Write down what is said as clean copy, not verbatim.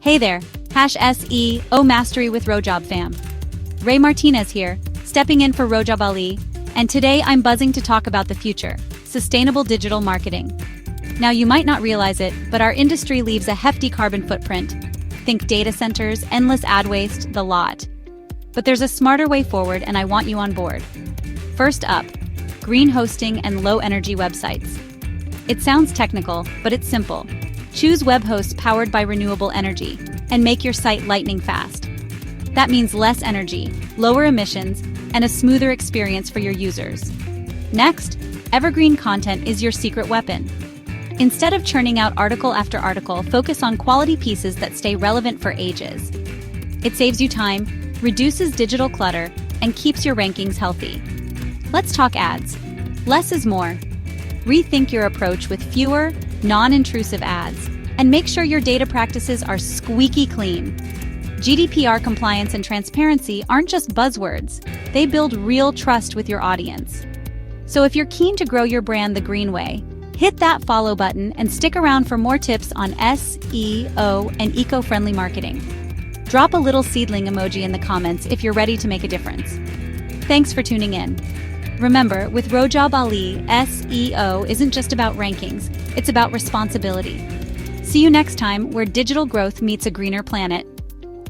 Hey there, #SEO Mastery with Rojob fam. Ray Martinez here, stepping in for Rojob Ali, and today I'm buzzing to talk about the future, sustainable digital marketing. Now you might not realize it, but our industry leaves a hefty carbon footprint. Think data centers, endless ad waste, the lot. But there's a smarter way forward and I want you on board. First up, green hosting and low-energy websites. It sounds technical, but it's simple. Choose web hosts powered by renewable energy, and make your site lightning fast. That means less energy, lower emissions, and a smoother experience for your users. Next, evergreen content is your secret weapon. Instead of churning out article after article, focus on quality pieces that stay relevant for ages. It saves you time, reduces digital clutter, and keeps your rankings healthy. Let's talk ads. Less is more. Rethink your approach with fewer, non-intrusive ads, and make sure your data practices are squeaky clean. GDPR compliance and transparency aren't just buzzwords, they build real trust with your audience. So if you're keen to grow your brand the green way, hit that follow button and stick around for more tips on SEO and eco-friendly marketing. Drop a little seedling emoji in the comments if you're ready to make a difference. Thanks for tuning in. Remember, with Rojob Ali, SEO isn't just about rankings, it's about responsibility. See you next time where digital growth meets a greener planet.